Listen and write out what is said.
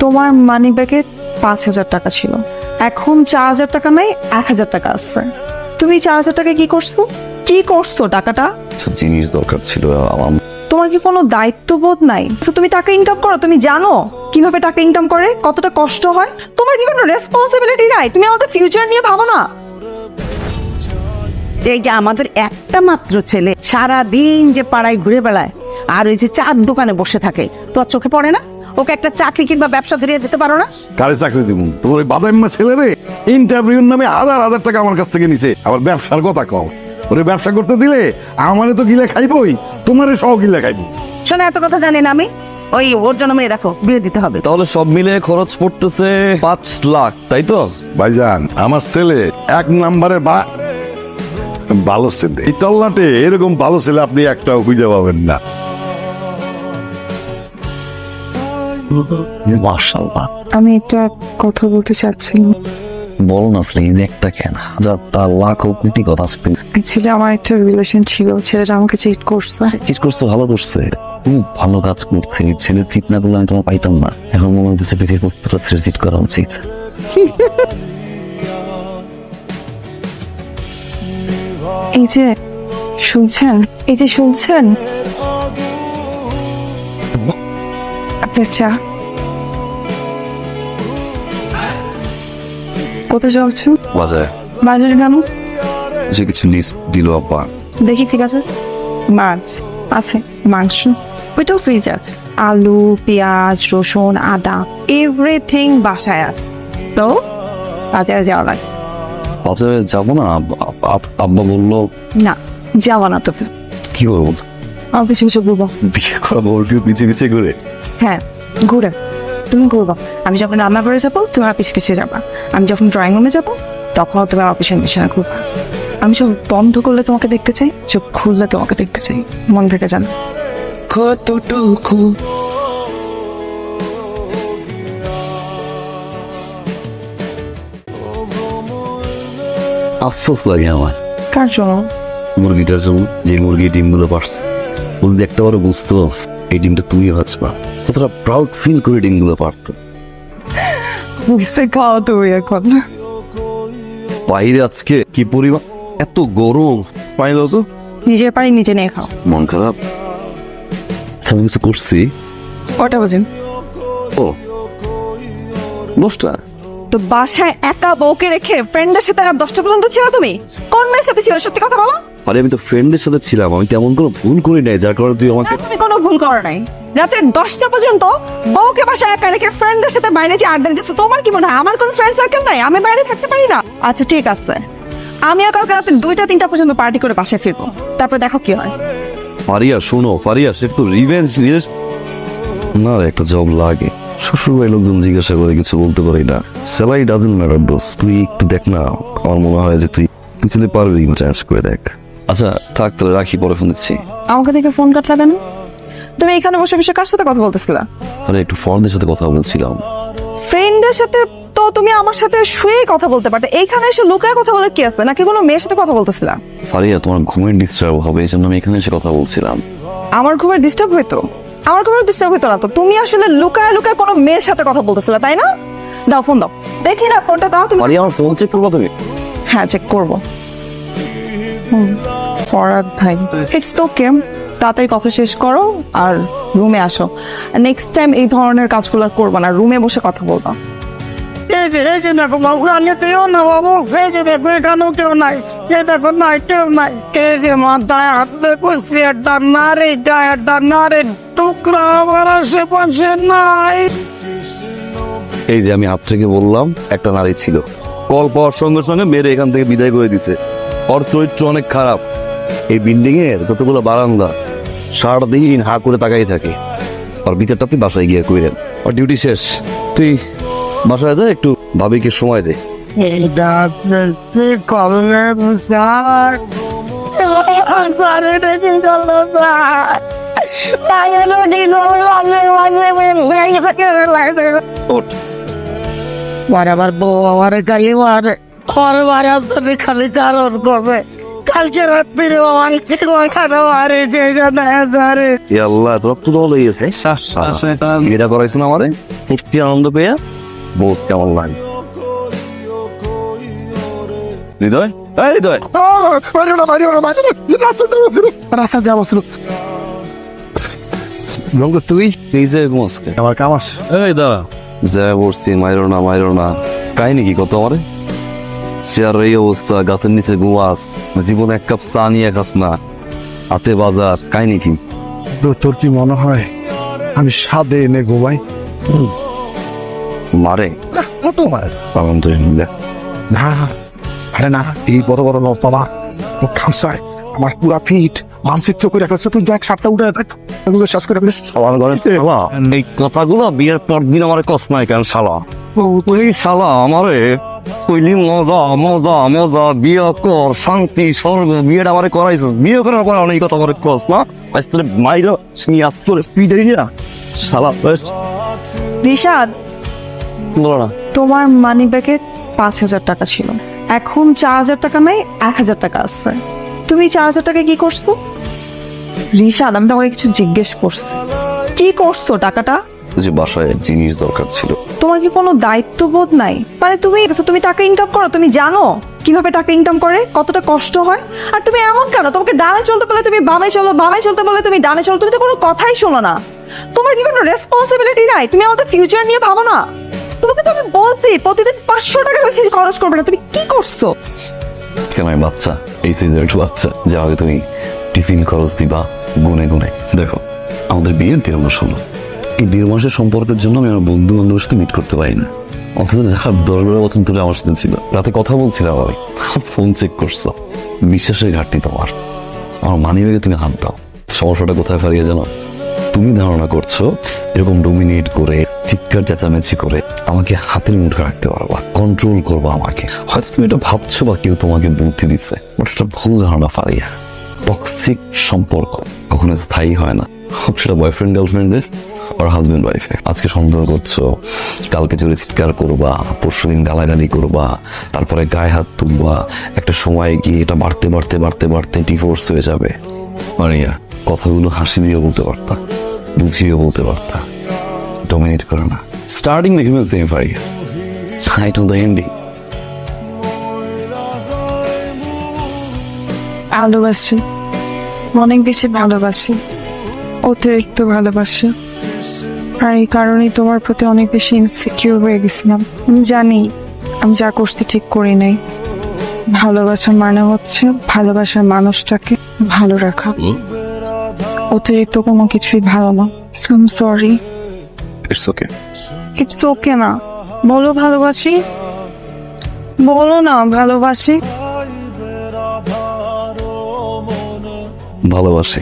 তোমার মানি ব্যাগে 5,000 টাকা ছিল, এখন 4,000 টাকা নাই, 1,000 টাকা আছে। তুমি 4,000 টাকা কি করছো? কি করছো টাকাটা? জিনিস দরকার ছিল আমার। তোমার কি কোনো দায়িত্ববোধ নাই? তো তুমি টাকা ইনকাম করো, তুমি জানো কিভাবে টাকা ইনকাম করে, কতটা কষ্ট হয়? তোমার কি কোনো রেসপন্সিবিলিটি নাই? তুমি আমাদের ফিউচার নিয়ে ভাবো না? এই যে আমাদের একটা মাত্র ছেলে সারা দিন যে পাড়ায় ঘুরে বেড়ায় আর ওই যে চার দোকানে বসে থাকে, তোর চোখে পড়ে না? ওকে একটা চাকরি কিংবা ব্যবসা ধরিয়ে দিতে পারো না? কারে চাকরি দিব? তোর ওই বাদাইম্মা ছেলে রে ইন্টারভিউর নামে হাজার হাজার টাকা আমার কাছ থেকে নিছে, আবার ব্যবসার কথা কও। ওরে ব্যবসা করতে দিলে আমারে তো গিলে খাইবই, তোমারে সহ গিলে খাইব। শোনা, এত কথা জানি না আমি। ওই ওর জন্য মেয়ে দেখো, বিয়ে দিতে হবে। তাহলে সব মিলে খরচ পড়তেছে 5 লাখ, তাই তো? ভাইজান আমার ছেলে এক নম্বরে ভালো ছেলে, এই তল্লাটে এরকম ভালো ছেলে আপনি একটাও খুঁজে পাবেন না। মাশাআল্লাহ। আমি একটা কথা বলতে চাচ্ছিলাম। বলো না প্লিজ, একটা কেন, হাজারটা লাখ কোটি কথা আসবে। অ্যাকচুয়ালি আমার একটা রিলেশন ছিল, ছেলেটা আমাকে চিট করছে। চিট করছে, ভালো করছে, খুব ভালো কাজ করছে। ছেলে চিট না করলে আমি তোমার পাইতাম না। এখন মনে হচ্ছে পৃথিবীর প্রত্যেকটা ছেলে চিট করা উচিত। এই যে শুনছেন, এই যে শুনছেন, আপনার চা। কোথায় যাচ্ছেন? বাজারে। বাজারে কেন? যে কিছু লিস্ট দিল আব্বা। দেখি ঠিক আছে। মাছ আছে, মাংস ওইটাও ফ্রিজে আছে, আলু, পেঁয়াজ, রসুন, আদা, এভরিথিং বাসায় আছে। তো বাজারে যাওয়া লাগে বাজারে যাবো না? আব্বা বললো। না, যাওয়া না তো। কি করবো? আমার কিছু কিছু বলবো। বিয়ে করা বউর পিছিয়ে পিছিয়ে ঘুরে? হ্যাঁ, ঘুরে। তুমি ঘুরবো, আমি যখন রান্না করে যাবো তুমি আমার পিছিয়ে পিছিয়ে যাবা। আমি যখন ড্রয়িং রুমে যাবো তখন তুমি আমার পিছনে পিছনে ঘুরবা। আমি চোখ বন্ধ করলে তোমাকে দেখতে চাই, চোখ খুললে তোমাকে দেখতে চাই। মন থেকে জানো কতটুকু আফসোস লাগে আমার কার জন্য? মুরগিটার জন্য। যে মুরগি ডিমগুলো পারছে, ও যদি একটা বার বুঝতো এই ডিমটা তুমি ভাজবা, কতটা প্রাউড ফিল করে ডিমগুলো পারতো। বুঝতে খাও তুমি এখন। বাইরে আজকে কি পরিমাণ, এত গরম। পানি দাও তো। নিজের পানি নিজে নিয়ে খাও। মন খারাপ? আচ্ছা, আমি কিছু করছি? কটা বাজে? ও 10টা। তো বাসায় একা বউকে রেখে ফ্রেন্ডের সাথে রাত 10টা পর্যন্ত ছিল তুমি? কোন মেয়ের সাথে ছিল সত্যি কথা বলো? আরে আমি তো ফ্রেন্ডের সাথে ছিলাম, আমি তেমন কোনো ভুল করি নাই যার কারণে তুই আমাকে। না, তুমি কোনো ভুল করো নাই। রাতে 10টা পর্যন্ত বউকে বাসায় একা রেখে ফ্রেন্ডের সাথে বাইরে যে আড্ডা দিতেছো, তোমার কি মনে হয় আমার কোনো ফ্রেন্ড সার্কেল নাই? আমি বাইরে থাকতে পারি না? আচ্ছা ঠিক আছে, আমিও কালকে রাতে 2টা-3টা পর্যন্ত পার্টি করে বাসায় ফিরবো, তারপর দেখো কি হয়। ফারিয়া শোনো, ফারিয়া সে তো রিভেঞ্জ না, একটা জব লাগে। শ্বশুর বাড়ির লোকজন জিজ্ঞাসা করে কিছু বলতে পারি না। স্যালারি ডাজন্ট ম্যাটার দোস, তুই একটু দেখ না। আমার মনে হয় যে তুই ছেলে পারবি, চান্স করে দেখ। আচ্ছা থাক, তাহলে রাখি, পরে ফোন দিচ্ছি। আমাকে দেখে ফোন কাটলা কেন? তুমি এখানে বসে বসে কার সাথে কথা বলতেছিলা? আরে একটু ফ্রেন্ডদের সাথে কথা বলছিলাম। ফ্রেন্ডের সাথে তো তুমি আমার সাথে শুয়ে কথা বলতে পারতে, এইখানে এসে লুকায় কথা বলার কি আছে? নাকি কোনো মেয়ের সাথে কথা বলতেছিলা? ফারিয়া তোমার ঘুমের ডিস্টার্ব হবে, এই জন্য আমি এখানে এসে কথা বলছিলাম। আমার ঘুমের ডিস্টার্ব হইতো? আমার ঘুমের ডিস্টার্ব হইতো না তো। তুমি আসলে লুকায় লুকায় কোনো মেয়ের সাথে কথা বলতেছিলা, তাই না? দাও ফোন দাও, দেখি না ফোনটা দাও তুমি। ফারিয়া আমার ফোন চেক করবো তুমি? হ্যাঁ চেক করবো। ফরহাদ ভাই, ইটস ওকে, তাড়াতাড়ি কথা শেষ করো আর রুমে আসো। নেক্সট টাইম এই ধরনের কাজগুলো আর করবা না, রুমে বসে কথা বলবা। এই যে দেখো বাবু, আমি কেউ না বাবু, এই যে দেখো এখানেও কেউ নাই, এই দেখো নাই, কেউ নাই। এই যে মাথায় হাত দেখো, একটা নারী গায়েরটা নারী টুকরা আমার আশেপাশে নাই। এই যে আমি হাত থেকে বললাম একটা নারী ছিল, কল পাওয়ার সঙ্গে সঙ্গে মেরে এখান থেকে বিদায় করে দিছে। ওর চরিত্র অনেক খারাপ। এই বিল্ডিং এর যতগুলো বারান্দা সারাদিন হা করে তাকাই থাকে। আর বিচারটা আপনি বাসায় গিয়ে কইরেন, আর ডিউটি শেষ। তুই বাসায় যা, একটু ভাবিকে সময় দে। এটা কি করলেন স্যার? ওঠ। আমার বউ আমার খালি মারে, খালি কারণ করে কালকে রাত্রে অনেকে খানা মারে যে জানে আল্লাহ তোর তো দল হয়ে গেছে এটা করাইছো না আমারে সত্যি আনন্দ পেয়ে বস কেমন লাগে হৃদয় এই হৃদয় রাস্তা যাবো শুরু তুই নিজে ঘুমাসকে আমার কাম আছে। এই দাঁড়া যা বসছি মাইরো না কাহিনী কি কত আমারে চেয়ারের এই অবস্থা গাছের নিচে ঘুমাস জীবনে এক কাপ চা নিয়ে খাস না হাতে বাজার কাহিনী কি তোর কি মনে হয় আমি সাদে এনে ঘুমাই? মারে তোমার পাগল তুই না, আরে না, এই বড় বড় নস বাবা খামসায় আমার পুরা ফিট মানসিক করে রাখছে। তুই দেখ সাতটা উঠে দেখ এগুলো শেষ করে ফেলিস। আমার ঘরে শালা এই কথাগুলো বিয়ের পর দিন আমার কষ্ট নাই কেন শালা ওই শালা আমারে কইলি মজা মজা মজা বিয়ে কর শান্তি স্বর্গ বিয়েটা আমারে করাইছিস বিয়ে করার পর অনেক কথা আমার কষ্ট না আসলে মাইরা নিয়ে করে স্পিড না শালা বেস্ট রিশাদ, বলো না তোমার মানি ব্যাগে 5,000 টাকা ছিল, এখন 4,000 টাকা নাই, 1,000 টাকা আছে। তুমি 4,000 টাকা কি করছো? রিশাদ, আমি তোমাকে কিছু জিজ্ঞেস করছি, কি করছো টাকাটা? যে বাসায় জিনিস দরকার ছিল তোমার কি কোনো দায়িত্ববোধ নাই? মানে তুমি টাকা ইনকাম করো, তুমি জানো কিভাবে টাকা ইনকাম করে, কতটা কষ্ট হয়, আর তুমি এমন কেন? তোমাকে ডানে চলতে বলে তুমি বামে চলো, বামে চলতে বলে তুমি ডানে চলো, তুমি তো কোনো কথাই শোনো না। তোমার কি কোনো রেসপন্সিবিলিটি নাই? তুমি আমাদের ফিউচার নিয়ে ভাবো না? তোমাকে তো আমি বলছি প্রতিদিন 500 টাকা বেশি খরচ করবে না, তুমি কি করছো? কেন আমি বাচ্চা এই সিজনের একটু বাচ্চা যে আগে তুমি টিফিন খরচ দিবা গুনে গুনে দেখো আমাদের বিয়ের 1.5 মাস হলো এই 1.5 মাসের সম্পর্কের জন্য আমি আমার বন্ধু বান্ধবের সাথে মিট করতে পারি না অথচ যারা 10 বছর ধরে আমার সাথে ছিল রাতে কথা বলছিলাম আমি ফোন চেক করছো বিশ্বাসের ঘাটতি তোমার আমার মানি ব্যাগে তুমি হাত দাও সমস্যাটা কোথায় হারিয়ে জানো তুমি ধারণা করছো এরকম ডোমিনেট করে চিৎকার চেঁচামেচি করে আমাকে হাতের মুঠে রাখতে পারবা কন্ট্রোল করবা আমাকে হয়তো তুমি এটা ভাবছো বা কেউ তোমাকে বুদ্ধি দিচ্ছে বাট এটা ভুল ধারণা ফারিয়া টক্সিক সম্পর্ক কখনো স্থায়ী হয় না হোক সেটা বয়ফ্রেন্ড গার্লফ্রেন্ডের আর হাজবেন্ড ওয়াইফে আজকে সন্দেহ করছো কালকে জোরে চিৎকার করবা পরশুদিন গালাগালি করবা তারপরে গায়ে হাত তুলবা একটা সময় গিয়ে এটা বাড়তে বাড়তে বাড়তে বাড়তে ডিভোর্স হয়ে যাবে মারিয়া কথাগুলো হাসি দিয়ে বলতে পারতা বুঝিয়ে বলতে পারতা ডমিনেট করে না স্টার্টিং দেখে ফেলতে পারি আই নো দ্য এন্ডিং ভালোবাসি, অনেক বেশি ভালোবাসি, অতিরিক্ত ভালোবাসি। আর এই কারণেই তোমার প্রতি অনেক বেশি ইনসিকিউর হয়ে গেছিলাম। আমি জানি আমি যা করছি ঠিক করি নাই। ভালোবাসার মানে হচ্ছে ভালোবাসার মানুষটাকে ভালো রাখা, অতিরিক্ত কোনো কিছুই ভালো না। I am sorry. It's okay it's okay না, বলো ভালোবাসি, বলো না ভালোবাসি। ভালোবাসি